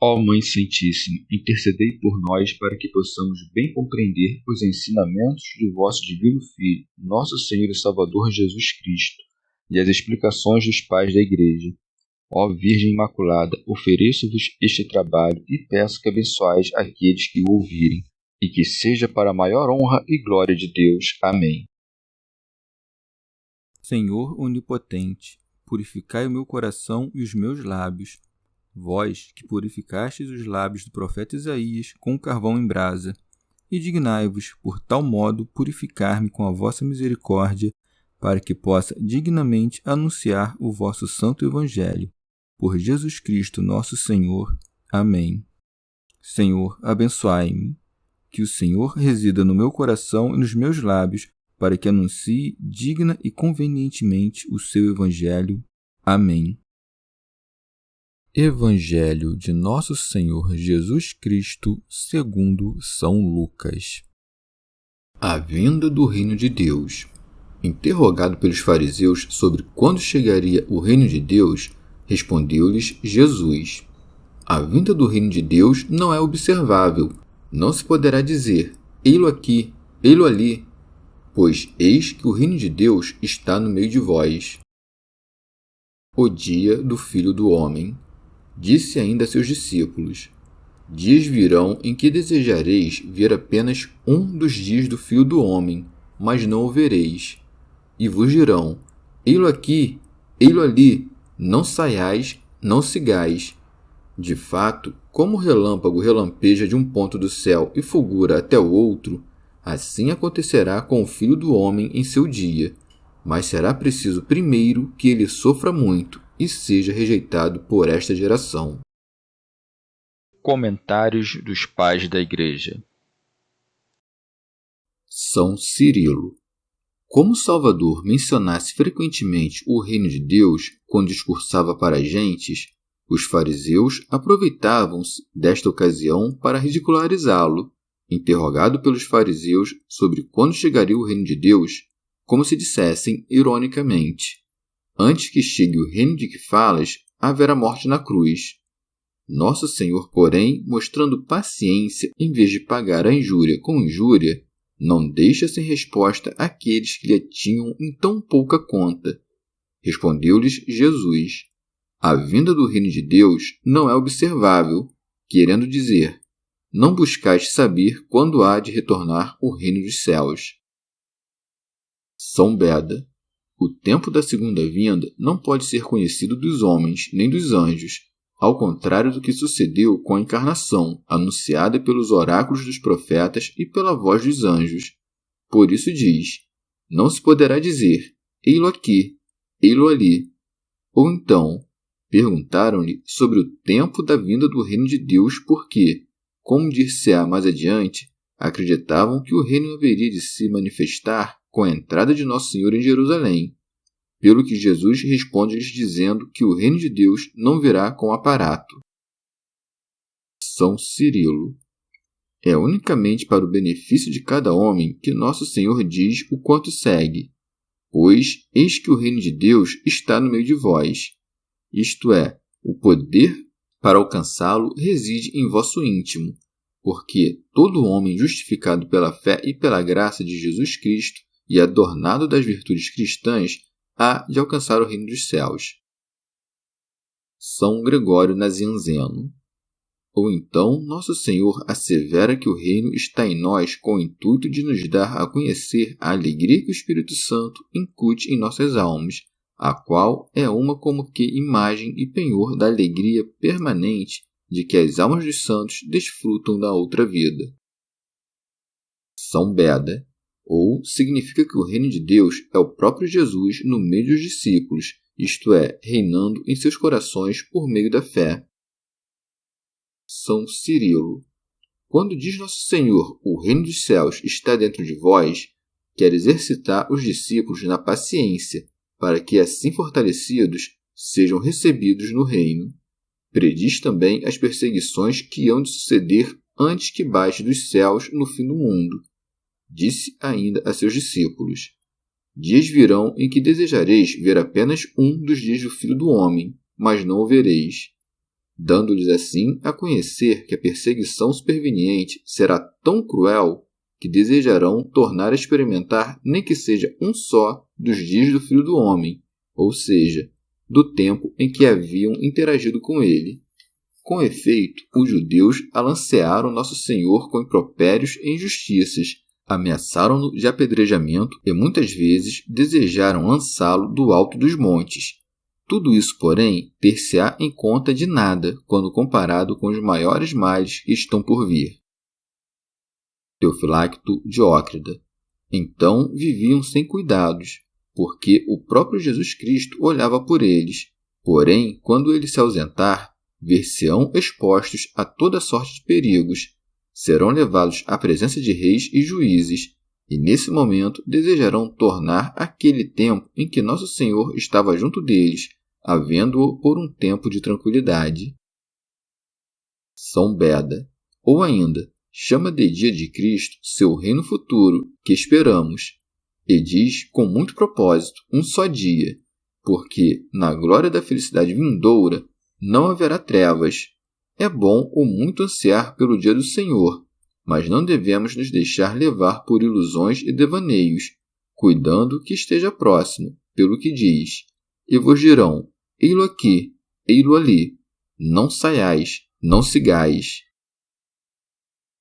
Ó Mãe Santíssima, intercedei por nós para que possamos bem compreender os ensinamentos de vosso Divino Filho, nosso Senhor e Salvador Jesus Cristo, e as explicações dos pais da Igreja. Ó Virgem Imaculada, ofereço-vos este trabalho e peço que abençoais aqueles que o ouvirem, e que seja para a maior honra e glória de Deus. Amém. Senhor onipotente, purificai o meu coração e os meus lábios. Vós, que purificastes os lábios do profeta Isaías com carvão em brasa, e dignai-vos, por tal modo, purificar-me com a vossa misericórdia, para que possa dignamente anunciar o vosso santo Evangelho. Por Jesus Cristo nosso Senhor. Amém. Senhor, abençoai-me. Que o Senhor resida no meu coração e nos meus lábios, para que anuncie digna e convenientemente o seu Evangelho. Amém. Evangelho de Nosso Senhor Jesus Cristo segundo São Lucas. A vinda do Reino de Deus. Interrogado pelos fariseus sobre quando chegaria o Reino de Deus, respondeu-lhes Jesus: A vinda do Reino de Deus não é observável. Não se poderá dizer, ei-lo aqui, ei-lo ali, pois eis que o Reino de Deus está no meio de vós. O dia do Filho do Homem. Disse ainda a seus discípulos: Dias virão em que desejareis ver apenas um dos dias do Filho do Homem, mas não o vereis. E vos dirão: ei-lo aqui, ei-lo ali, não saiais, não sigais. De fato, como o relâmpago relampeja de um ponto do céu e fulgura até o outro, assim acontecerá com o Filho do Homem em seu dia. Mas será preciso primeiro que ele sofra muito e seja rejeitado por esta geração. Comentários dos Pais da Igreja. São Cirilo. Como Salvador mencionasse frequentemente o reino de Deus quando discursava para as gentes, os fariseus aproveitavam-se desta ocasião para ridicularizá-lo. Interrogado pelos fariseus sobre quando chegaria o reino de Deus, como se dissessem ironicamente: Antes que chegue o reino de que falas, haverá morte na cruz. Nosso Senhor, porém, mostrando paciência em vez de pagar a injúria com injúria, não deixa sem resposta aqueles que lhe tinham em tão pouca conta. Respondeu-lhes Jesus: A vinda do reino de Deus não é observável, querendo dizer, não buscais saber quando há de retornar o reino dos céus. São Beda. O tempo da segunda vinda não pode ser conhecido dos homens nem dos anjos, ao contrário do que sucedeu com a encarnação, anunciada pelos oráculos dos profetas e pela voz dos anjos. Por isso diz: Não se poderá dizer, ei-lo aqui, ei-lo ali. Ou então, perguntaram-lhe sobre o tempo da vinda do reino de Deus porque, como dir-se-á mais adiante, acreditavam que o reino haveria de se manifestar com a entrada de Nosso Senhor em Jerusalém, pelo que Jesus responde-lhes dizendo que o reino de Deus não virá com aparato. São Cirilo. É unicamente para o benefício de cada homem que Nosso Senhor diz o quanto segue: Pois eis que o reino de Deus está no meio de vós. Isto é, o poder para alcançá-lo reside em vosso íntimo, porque todo homem justificado pela fé e pela graça de Jesus Cristo e adornado das virtudes cristãs, há de alcançar o reino dos céus. São Gregório Nazianzeno. Ou então, Nosso Senhor assevera que o reino está em nós com o intuito de nos dar a conhecer a alegria que o Espírito Santo incute em nossas almas, a qual é uma como que imagem e penhor da alegria permanente de que as almas dos santos desfrutam da outra vida. São Beda. Ou significa que o reino de Deus é o próprio Jesus no meio dos discípulos, isto é, reinando em seus corações por meio da fé. São Cirilo. Quando diz Nosso Senhor, o reino dos céus está dentro de vós, quer exercitar os discípulos na paciência, para que, assim fortalecidos, sejam recebidos no reino. Prediz também as perseguições que hão de suceder antes que baixe dos céus no fim do mundo. Disse ainda a seus discípulos: Dias virão em que desejareis ver apenas um dos dias do Filho do Homem, mas não o vereis. dando-lhes assim a conhecer que a perseguição superveniente será tão cruel que desejarão tornar a experimentar nem que seja um só dos dias do Filho do Homem, ou seja, do tempo em que haviam interagido com ele. Com efeito, os judeus alancearam Nosso Senhor com impropérios e injustiças, ameaçaram-no de apedrejamento e muitas vezes desejaram lançá-lo do alto dos montes. Tudo isso, porém, ter-se-á em conta de nada quando comparado com os maiores males que estão por vir. Teofilacto Diócrida. Então viviam sem cuidados, porque o próprio Jesus Cristo olhava por eles. Porém, quando ele se ausentar, ver-se-ão expostos a toda sorte de perigos, serão levados à presença de reis e juízes, e nesse momento desejarão tornar aquele tempo em que Nosso Senhor estava junto deles, havendo-o por um tempo de tranquilidade. São Beda. Ou ainda, chama de dia de Cristo seu reino futuro, que esperamos, e diz com muito propósito, um só dia, porque na glória da felicidade vindoura não haverá trevas. É bom ou muito ansiar pelo dia do Senhor, mas não devemos nos deixar levar por ilusões e devaneios, cuidando que esteja próximo, pelo que diz: e vos dirão, ei-lo aqui, ei-lo ali, não saiais, não sigais.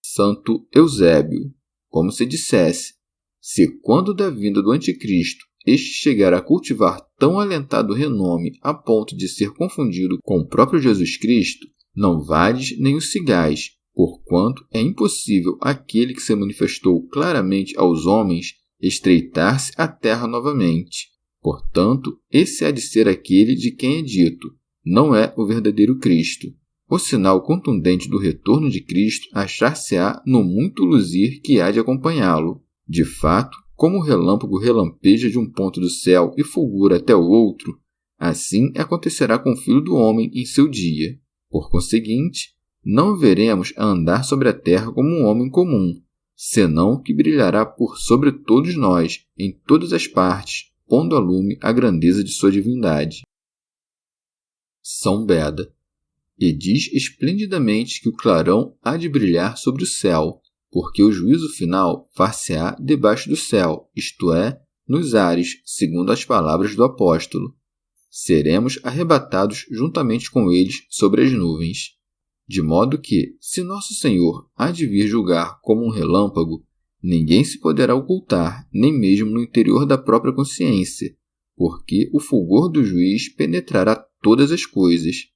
Santo Eusébio, como se dissesse, se quando da vinda do Anticristo este chegar a cultivar tão alentado renome a ponto de ser confundido com o próprio Jesus Cristo, não vades nem o sigais, porquanto é impossível aquele que se manifestou claramente aos homens estreitar-se à terra novamente. Portanto, esse há de ser aquele de quem é dito, não é o verdadeiro Cristo. O sinal contundente do retorno de Cristo achar-se-á no muito luzir que há de acompanhá-lo. De fato, como o relâmpago relampeja de um ponto do céu e fulgura até o outro, assim acontecerá com o Filho do Homem em seu dia. Por conseguinte, não o veremos a andar sobre a terra como um homem comum, senão que brilhará por sobre todos nós, em todas as partes, pondo a lume a grandeza de sua divindade. São Beda. E diz esplendidamente que o clarão há de brilhar sobre o céu, porque o juízo final far-se-á debaixo do céu, isto é, nos ares, segundo as palavras do apóstolo. Seremos arrebatados juntamente com eles sobre as nuvens. De modo que, se Nosso Senhor há de vir julgar como um relâmpago, ninguém se poderá ocultar, nem mesmo no interior da própria consciência, porque o fulgor do juiz penetrará todas as coisas.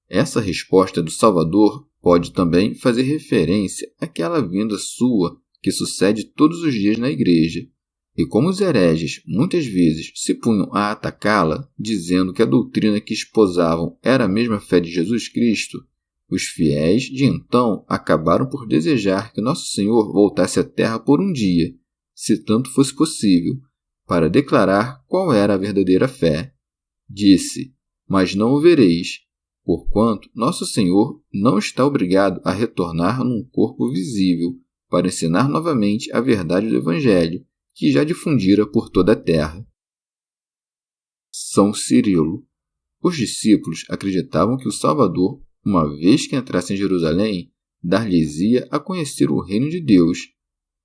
Essa resposta do Salvador pode também fazer referência àquela vinda sua que sucede todos os dias na Igreja. E como os hereges muitas vezes se punham a atacá-la, dizendo que a doutrina que esposavam era a mesma fé de Jesus Cristo, os fiéis de então acabaram por desejar que Nosso Senhor voltasse à terra por um dia, se tanto fosse possível, para declarar qual era a verdadeira fé. Disse: mas não o vereis, porquanto Nosso Senhor não está obrigado a retornar num corpo visível para ensinar novamente a verdade do Evangelho, que já difundira por toda a terra. São Cirilo. Os discípulos acreditavam que o Salvador, uma vez que entrasse em Jerusalém, dar-lhes-ia a conhecer o reino de Deus.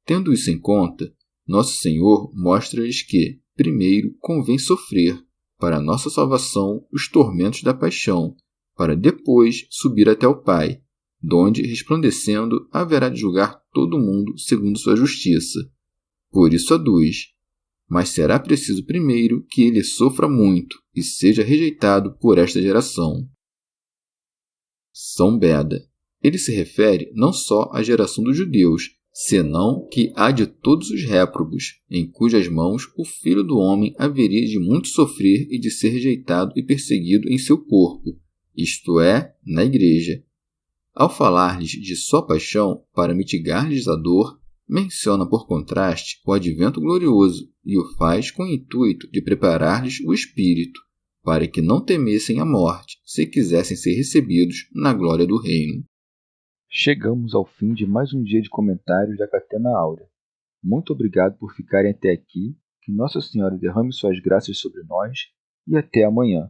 Tendo isso em conta, Nosso Senhor mostra-lhes que, primeiro, convém sofrer, para nossa salvação, os tormentos da paixão, para depois subir até o Pai, donde, resplandecendo, haverá de julgar todo mundo segundo sua justiça. Por isso aduz: mas será preciso primeiro que ele sofra muito e seja rejeitado por esta geração. São Beda. Ele se refere não só à geração dos judeus, senão que há de todos os réprobos, em cujas mãos o Filho do Homem haveria de muito sofrer e de ser rejeitado e perseguido em seu corpo, isto é, na Igreja. Ao falar-lhes de sua paixão para mitigar-lhes a dor, menciona por contraste o advento glorioso e o faz com o intuito de preparar-lhes o espírito, para que não temessem a morte, se quisessem ser recebidos na glória do reino. Chegamos ao fim de mais um dia de comentários da Catena Áurea. Muito obrigado por ficarem até aqui, que Nossa Senhora derrame suas graças sobre nós e até amanhã.